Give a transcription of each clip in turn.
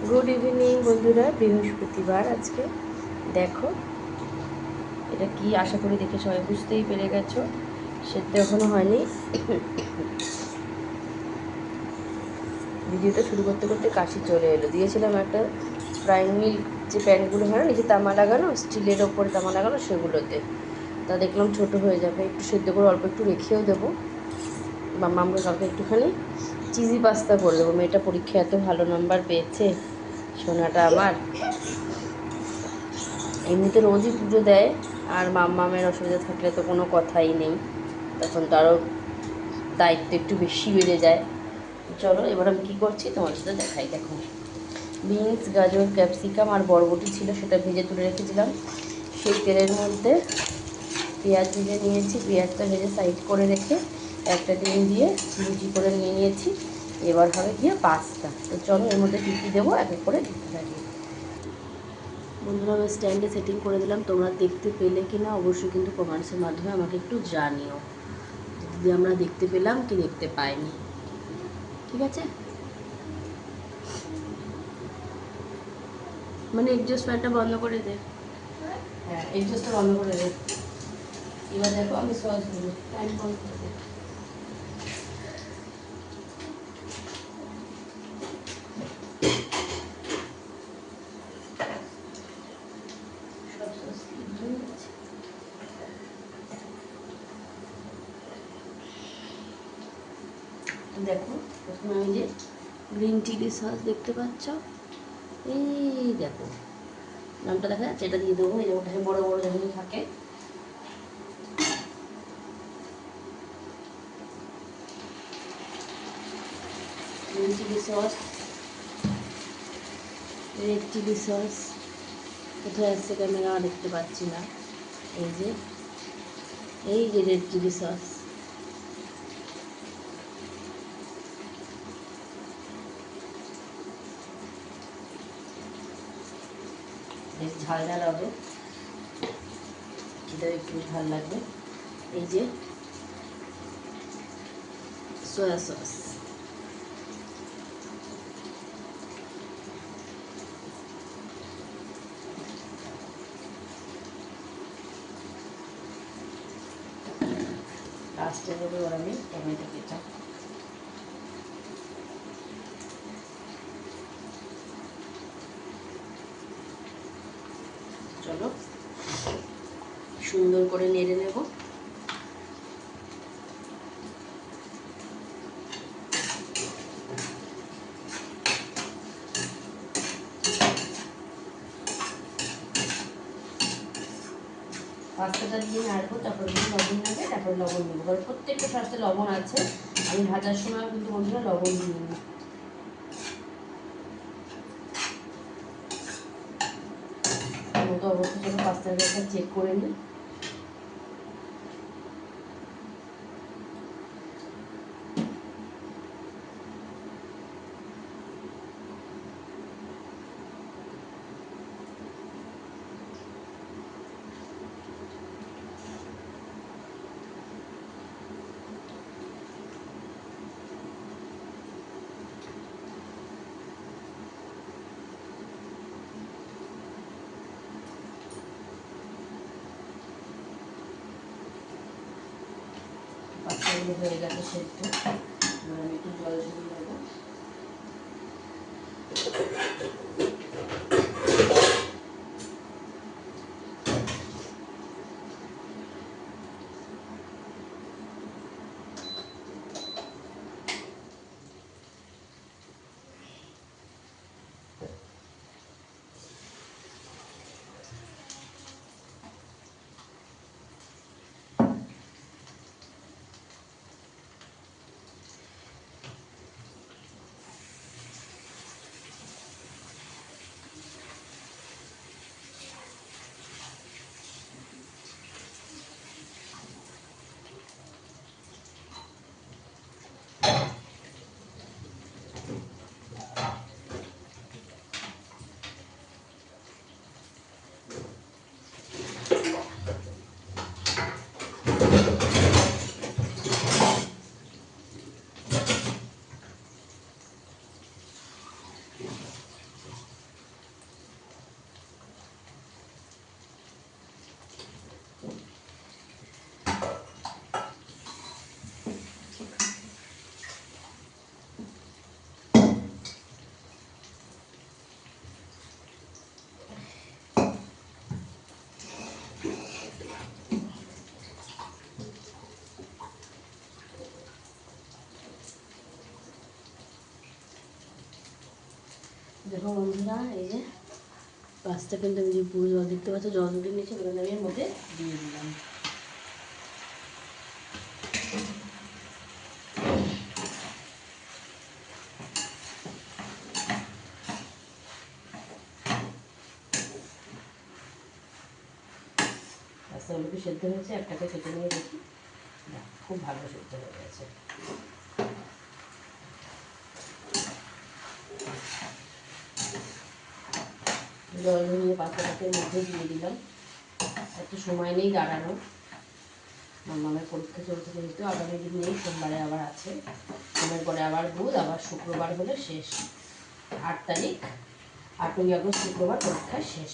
Good evening বন্ধুরা, বৃহস্পতিবার আজকে। দেখো এটা কি, আশা করি দেখে সবাই বুঝতেই পেরে গেছো। সেদ্ধ এখনো হয়নি। ভিডিওটা শুরু করতে করতে কাশি চলে এলো। দিয়েছিলাম একটা ফ্রাইং মিল্ক, যে প্যানগুলো হয় না, নিচে তামা লাগানো, স্টিলের ওপরে তামা লাগানো, সেগুলোতে। তা দেখলাম ছোট হয়ে যাবে, একটু সেদ্ধ করে অল্প একটু রেখেও দেবো। মামাকে কালকে একটুখানি চিজি পাস্তা করে দেবো। মেয়েটা পরীক্ষায় এত ভালো নাম্বার পেয়েছে, সোনাটা আমার। এমনিতে রোজই পুজো দেয়, আর মামের অসুবিধা থাকলে তো কোনো কথাই নেই, তখন তো আরও দায়িত্ব একটু বেশি বেড়ে যায়। চলো এবার আমি কী করছি তোমার সাথে দেখাই। দেখো, বিনস, গাজর, ক্যাপসিকাম আর বরবটি ছিল, সেটা ভেজে তুলে রেখেছিলাম। সেই তেলের মধ্যে পেঁয়াজ ভেজে নিয়েছি, পেঁয়াজটা ভেজে সাইড করে রেখে একটা ডিম দিয়ে লুচি করে নিয়ে নিয়েছি। এবার হবে গিয়ে পাস্তা। তো চলো এর মধ্যে কী কী দেবো এক এক করে দিতে থাকি। বন্ধুরা, আমি স্ট্যান্ডে সেটিং করে দিলাম, তোমরা দেখতে পেলে কি না অবশ্যই কিন্তু কমেন্টসের মাধ্যমে আমাকে একটু জানিও, যদি আমরা দেখতে পেলাম কি দেখতে পাইনি। ঠিক আছে, মানে এক্সস্ট ফ্যানটা বন্ধ করে দে। হ্যাঁ, এক্সস্টটা বন্ধ করে দে। এবার দেখো আমি সস দেবো, ফ্যান বন্ধ করে দে। দেখো প্রথমে আমি যে গ্রিন চিলি সস দেখতে পাচ্ছ, এই দেখো নামটা দেখা যাচ্ছে, এটা দিয়ে দেবো। এই যে ওটা বড়ো বড়ো যেগুলো থাকে, green chilli sauce, red chilli sauce. কোথায় আসছে ক্যামেরা দেখতে পাচ্ছি না। এই যে, এই যে রেড চিলি সস। বেশ ঝাল ঝাল হবে, এটা একটু ঝাল লাগবে। এই যে সয়া সস, লাস্টে দেবো এবার আমি টমেটো কেচাপ। চলো সুন্দর করে নেড়ে নেব। পাস্তাটা দিয়ে নাড়বো, তারপর যদি লবণ লাগে তারপর লবণ দেবো, কারণ প্রত্যেকটা সসে লবণ আছে। আমি ভাজার সময় কিন্তু বন্ধুরা লবণ দিইনি। মতো অবস্থা চলো পাস্তাটা একটা চেক করে নিই। পাস্তাগুলো হয়ে গেছে সেদ্ধ, এবার আমি একটু জল ঝরিয়ে দেবো। দেখো বন্ধুরা, এই যে পাস্তা কিন্তু আমি যে পুরো জল দেখতে পাচ্ছ, জল দিয়ে নিয়েছি, ওগুলো আমি এর মধ্যে দিয়ে দিলাম। পাস্তাগুলোকে সেদ্ধ হয়েছে, একটাকে কেটে নিয়ে দেখি, খুব ভালো সেদ্ধ হয়ে গেছে। জল ধরিয়ে পাস্তাটাকে মধ্যে দিয়ে দিলাম। একটু সময় নেই দাঁড়ানো, মামার পরীক্ষা চলতে যেহেতু আগামী দিন নেই, সোমবারে আবার আছে, সোমের পরে আবার বুধ, আবার শুক্রবার হলে শেষ। 8 তারিখ, 8ই আগস্ট শুক্রবার পরীক্ষা শেষ।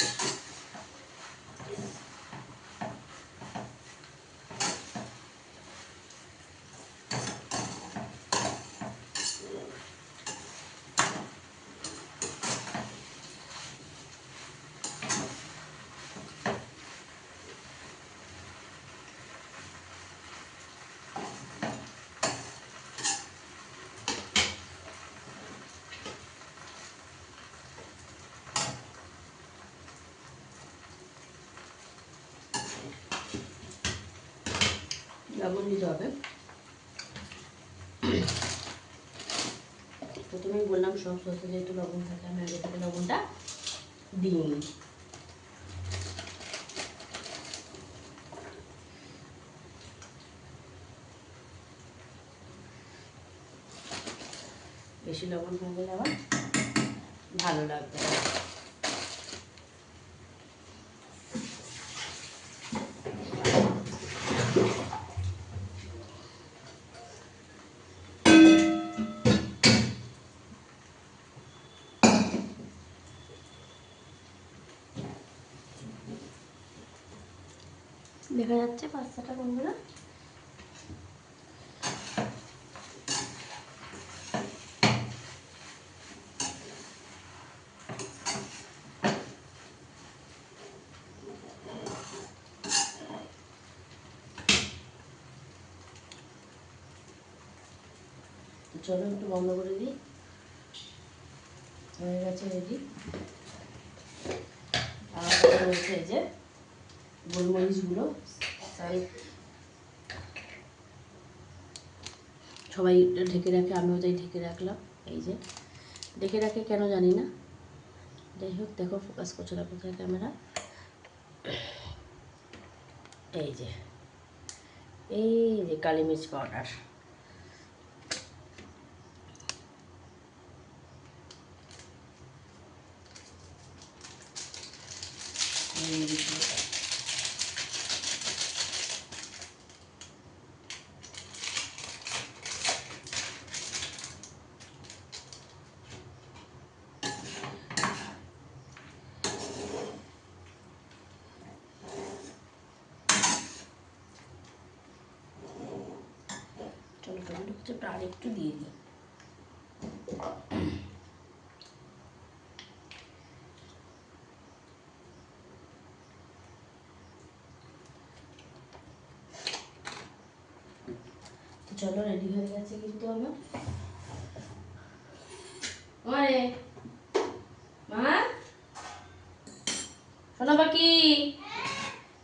লবণ দিতে হবে। প্রথমেই বললাম সব সসে যেহেতু লবণ থাকে, আমি আগে থেকে লবণটা দিইনি। বেশি লবণ হয়ে গেলে আবার ভালো লাগবে না। দেখা যাচ্ছে পাস্তাটা বন্ধুরা। চলো একটু বন্ধ করে দিই। হয়ে গেছে রেডি। আর রয়েছে এই যে গোলমরিচগুলো, সবাই ঢেকে রাখে, আমিও তাই ঢেকে রাখলাম। এই যে ঢেকে রাখে কেন জানি না, যাই হোক। দেখো ফোকাস করছে না কোথায় ক্যামেরা। এই যে কালি মির্চ পাউডার, চলো টমেটো কুচিটা আর একটু দিয়ে দিই। চলো রেডি হয়ে গেছে কিন্তু আমার। ওরে মা, শোনো বাকি,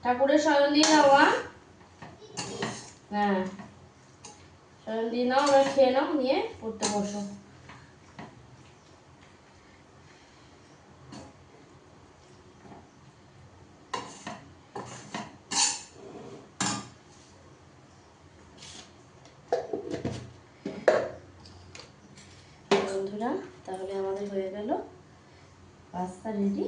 ঠাকুরের শয়ন দিয়ে নাও। হ্যাঁ, শয়ন দিয়ে নাও, এবার খেয়ে নাও, নিয়ে পড়তে বসো। বন্ধুরা, তাহলে আমাদের হয়ে গেল পাস্তা রেডি।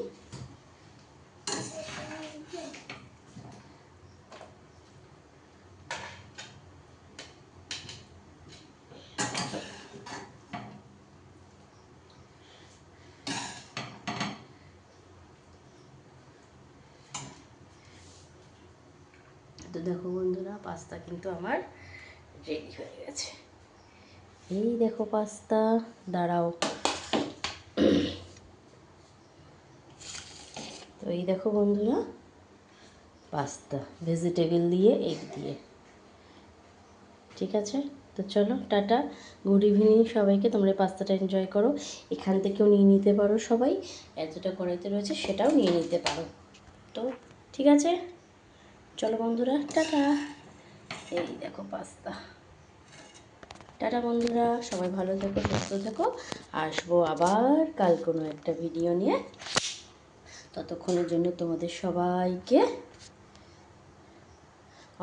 তো দেখো বন্ধুরা, পাস্তা কিন্তু আমার রেডি হয়ে গেছে। এই দেখো পাস্তা, দাঁড়াও। তো এই দেখো বন্ধুরা, পাস্তা ভেজিটেবল দিয়ে, এগ দিয়ে। ঠিক আছে। তো চলো টাটা, গুড ইভিনিং সবাইকে। তোমরা এই পাস্তাটা এনজয় করো, এখান থেকেও নিয়ে নিতে পারো সবাই, এতটা কড়াইতে রয়েছে সেটাও নিয়ে নিতে পারো। তো ঠিক আছে, চলো বন্ধুরা, টাটা। এই দেখো পাস্তা। টাটা বন্ধুরা, সবাই ভালো থেকো, সুস্থ থেকো। আসবো আবার কাল কোনো একটা ভিডিও নিয়ে। ততক্ষণের জন্য তোমাদের সবাইকে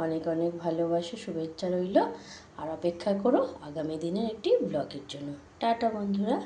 অনেক অনেক ভালোবাসা, শুভেচ্ছা রইল। আর অপেক্ষা করো আগামী দিনের একটি ব্লগের জন্য। টাটা বন্ধুরা।